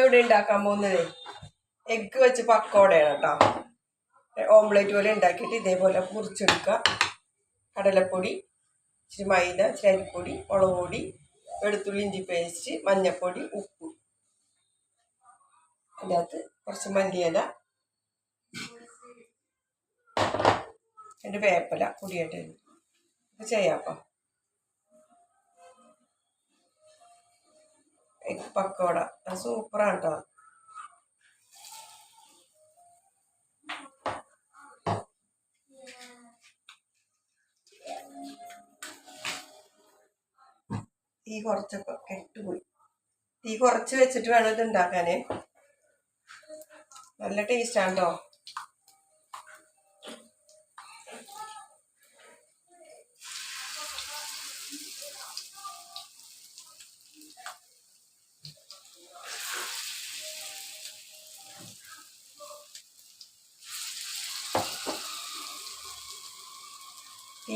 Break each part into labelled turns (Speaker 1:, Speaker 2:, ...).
Speaker 1: ഇവിടെ ഉണ്ടാക്കാൻ പോകുന്നത് എഗ്ഗ് വെച്ച് പക്കോടയാണ് കേട്ടോ. ഓംലെറ്റ് പോലെ ഉണ്ടാക്കിയിട്ട് ഇതേപോലെ മുറിച്ചെടുക്കുക. കടലപ്പൊടി, ഇച്ചിരി മൈദ, ഇച്ചിരി അരിപ്പൊടി, മുളക് പൊടി, വെളുത്തുള്ളി ഇഞ്ചി പേസ്റ്റ്, മഞ്ഞൾപ്പൊടി, ഉപ്പ്, അതിനകത്ത് കുറച്ച് മല്ലിയില, എൻ്റെ വേപ്പില പൊടിയായിട്ട് ഇത് ചെയ്യാം. എഗ് പക്കോട സൂപ്പറാണ് കേട്ടോ. തീ കുറച്ചൊക്കെ കെട്ടുപോയി. തീ കുറച്ച് വെച്ചിട്ട് വേണം ഇത് ഉണ്ടാക്കാൻ. നല്ല ടേസ്റ്റാണ് കേട്ടോ.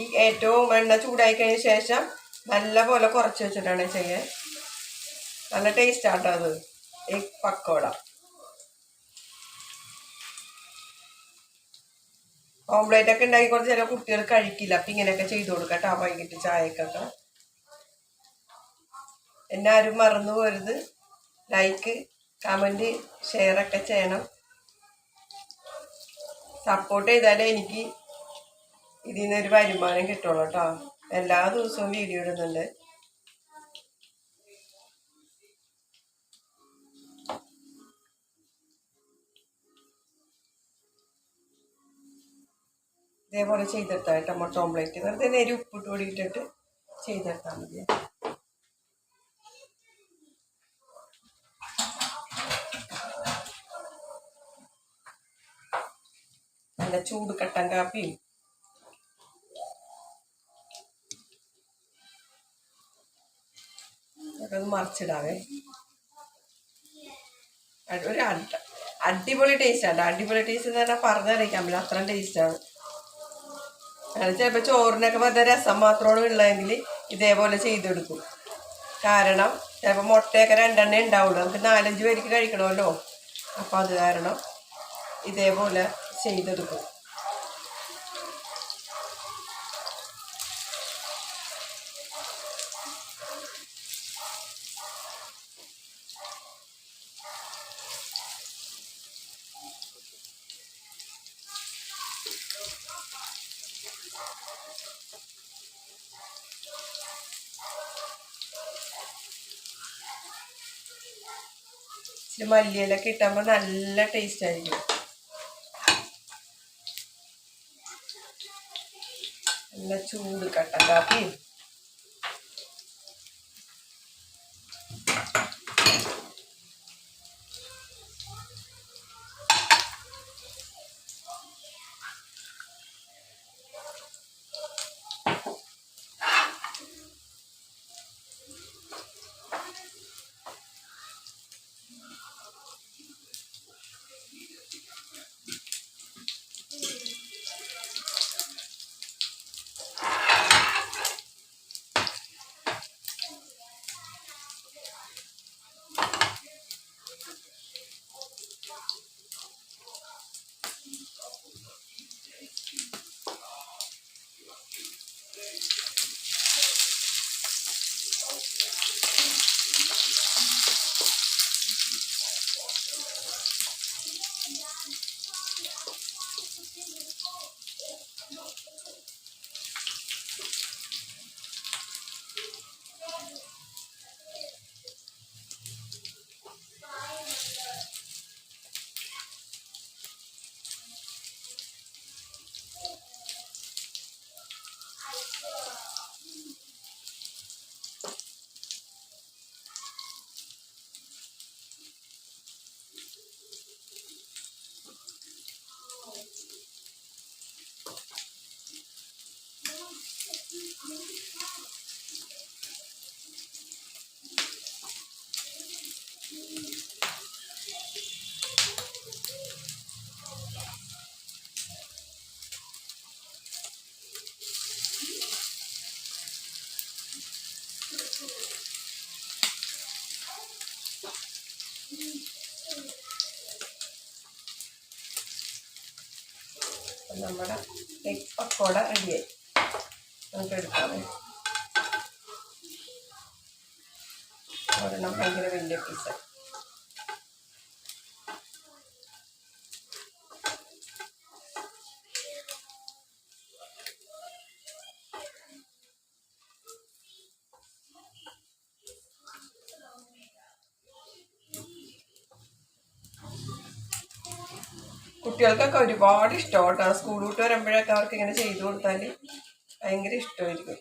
Speaker 1: ഈ ഏറ്റവും എണ്ണ ചൂടായി കഴിഞ്ഞ ശേഷം നല്ല പോലെ കുറച്ച് വെച്ചിട്ടാണ് ചെയ്യാൻ. നല്ല ടേസ്റ്റ് ആട്ടോ അത് എഗ് പക്കോട. ഓംലേറ്റ് ഒക്കെ ഉണ്ടാക്കി കുറച്ച് ചില കുട്ടികൾ കഴിക്കില്ല. അപ്പം ഇങ്ങനെയൊക്കെ ചെയ്ത് കൊടുക്കട്ടോ വൈകിട്ട് ചായക്കൊക്കെ. എന്നാരും മറന്നു പോരുത്. ലൈക്ക്, കമൻറ്റ്, ഷെയറൊക്കെ ചെയ്യണം. സപ്പോർട്ട് ചെയ്താലേ എനിക്ക് ഇതിൽ നിന്നൊരു വരുമാനം കിട്ടുള്ളൂ കേട്ടോ. എല്ലാ ദിവസവും വീഡിയോ ഇടുന്നുണ്ട്. ഇതേപോലെ ചെയ്തെടുത്താൽ ടൊമാറ്റോ ഓംലേറ്റ് വെറുതെ നേരെ ഉപ്പിട്ട് പൊടിയിട്ടിട്ട് ചെയ്തെടുത്താൽ മതി. നല്ല ചൂട് കട്ടൻ കാപ്പിയും ഒക്കെ ഒന്ന് മറിച്ചിടാവേ. ഒരു അടിപൊളി ടേസ്റ്റാണ്. അടിപൊളി ടേസ്റ്റ് എന്ന് പറഞ്ഞാൽ പറഞ്ഞറിയിക്കാൻ പറ്റില്ല, അത്രയും ടേസ്റ്റാണ്. ചിലപ്പോൾ ചോറിനൊക്കെ വെറുതെ രസം മാത്രമാണ് ഉള്ളതെങ്കിൽ ഇതേപോലെ ചെയ്തെടുക്കും. കാരണം ചിലപ്പോൾ മുട്ടയൊക്കെ 2 എണ്ണേ ഉണ്ടാവുള്ളൂ, നമുക്ക് 4-5 പേർക്ക് കഴിക്കണമല്ലോ. അപ്പോൾ അത് കാരണം ഇതേപോലെ ചെയ്തെടുക്കും. ഇച്ചിരി മല്ലിയിലൊക്കെ ഇട്ടാകുമ്പോൾ നല്ല ടേസ്റ്റ് ആയിരിക്കും. നല്ല ചൂട് കട്ടൻ കാപ്പി. നമ്മുടെ എഗ് പക്കോട റെഡിയായി. നമുക്ക് എടുക്കാമേ. ഒരെണ്ണം ഭയങ്കര വലിയ പീസ്. കുട്ടികൾക്കൊക്കെ ഒരുപാട് ഇഷ്ടമാണ് കേട്ടോ. സ്കൂൾ വിട്ട് വരുമ്പോഴൊക്കെ അവർക്ക് ഇങ്ങനെ ചെയ്തു കൊടുത്താൽ ഭയങ്കര ഇഷ്ടമായിരിക്കും.